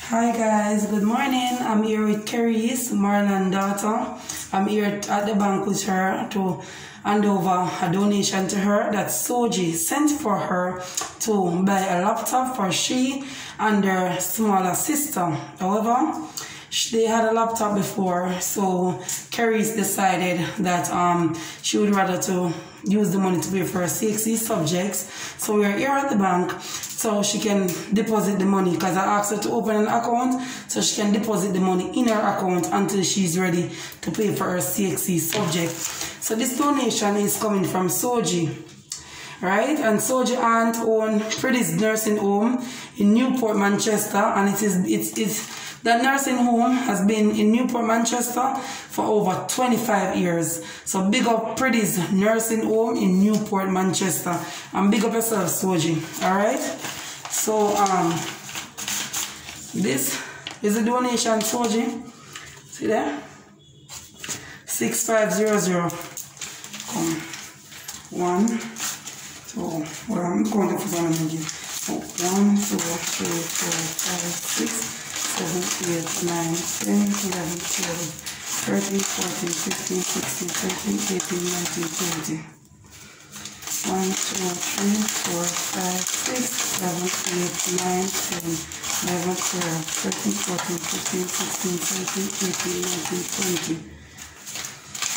Hi guys, good morning. I'm here with Keris, Marlon's daughter. I'm here at the bank with her to hand over a donation to her that Soji sent for her to buy a laptop for she and her smaller sister. However, they had a laptop before, so Keris decided that she would rather to use the money to pay for her CXC subjects. So we're here at the bank so she can deposit the money, because I asked her to open an account so she can deposit the money in her account until she's ready to pay for her CXC subject. So this donation is coming from Soji, right? And Soji aunt owns Pretty's nursing home in Newport, Manchester, and that nursing home has been in Newport, Manchester for over 25 years. So big up Pretty's nursing home in Newport, Manchester. And big up yourself, Soji. Alright? So this is a donation, Soji. See there? 6500. Come. 1, 2. Well, I'm going to put on again. 1, 2, 3, 4, 5, 6. 7, 8, 9, 10, 11, 12, 13, 14, 15, 16, 17, 18, 19, 20. 1, 2, 3, 4, 5, 6, 7, 8, 9, 10, 11, 12, 13, 14, 15, 16, 17, 18, 19, 20.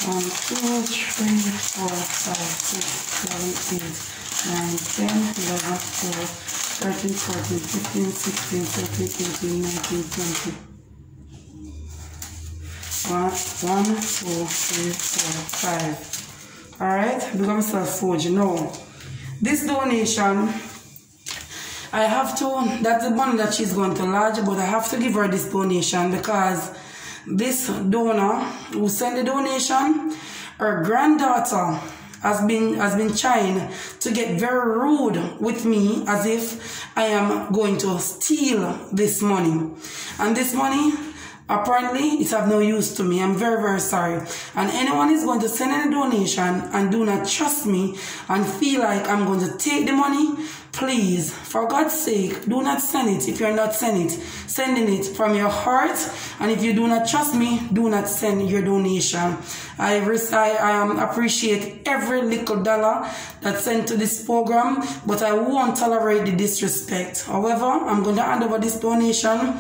1, 2, 3, 4, 5, 6, 7, 8, 9, 10, 11, 12, 13, 14, 15, 16, 17, 18, 19, 20. 1, 2, 3, 4, 5. Alright, big up myself, Soji. Now, this donation, I have to, that's the money that she's going to lodge, but I have to give her this donation because this donor who sent the donation, her granddaughter has been trying to get very rude with me as if I am going to steal this money. And this money, apparently, it have no use to me. I'm very, very sorry. And anyone is going to send in a donation and do not trust me and feel like I'm going to take the money, please, for God's sake, do not send it if you're not sending it from your heart. And if you do not trust me, do not send your donation. I appreciate every little dollar that's sent to this program, but I won't tolerate the disrespect. However, I'm going to hand over this donation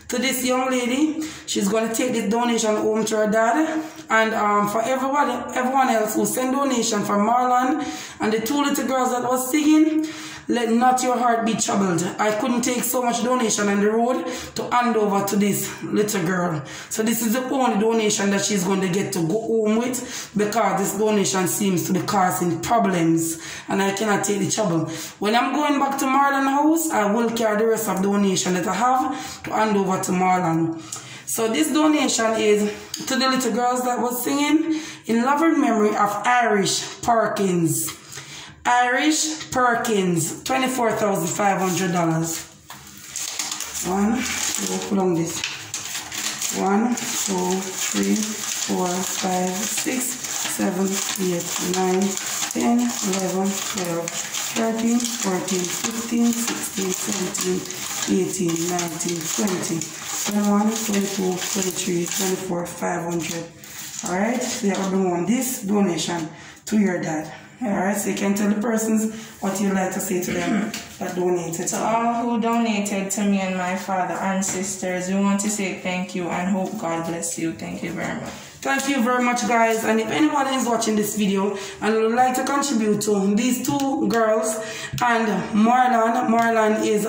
to this young lady. She's going to take this donation home to her dad. And for everyone else who sent donation for Marlon and the 2 little girls that was singing, let not your heart be troubled. I couldn't take so much donation on the road to hand over to this little girl. So this is the only donation that she's going to get to go home with, because this donation seems to be causing problems and I cannot take the trouble. When I'm going back to Marlon's house, I will carry the rest of the donation that I have to hand over to Marlon. So this donation is to the little girls that was singing in loving memory of Irish Perkins. Irish Perkins, $24,500. 1, 2, pull on this. 1, 2, 3, 4, 5, 6, 7, 8, 9, 10, 11, 12, 13, 14, 15, 16, 17, 18, 19, 20, 21, 22, 23, 24, 500. Alright, so you have to bring this donation to your dad. Alright, so you can tell the persons what you'd like to say to them that donated. To all who donated to me and my father and sisters, we want to say thank you and hope God bless you. Thank you very much. Thank you very much, guys. And if anyone is watching this video and would like to contribute to these 2 girls and Marlon is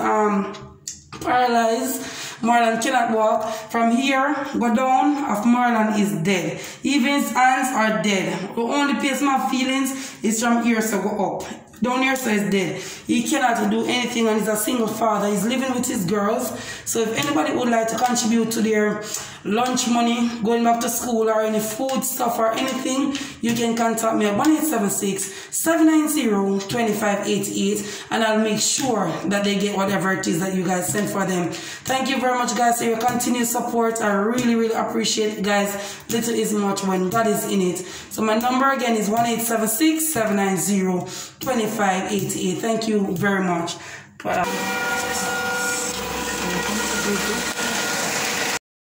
paralyzed. Marlon cannot walk. From here, go down, of Marlon is dead. Even his hands are dead. The only place my feelings is from here, so go up. Down here, so he's dead. He cannot do anything, and he's a single father. He's living with his girls. So if anybody would like to contribute to their lunch money, going back to school, or any food stuff or anything, you can contact me at 1-876-790-2588, and I'll make sure that they get whatever it is that you guys send for them. Thank you very much, guys, for your continued support. I really, really appreciate it, guys. Little is much when God is in it. So my number again is 1-876-790-2588. Thank you very much.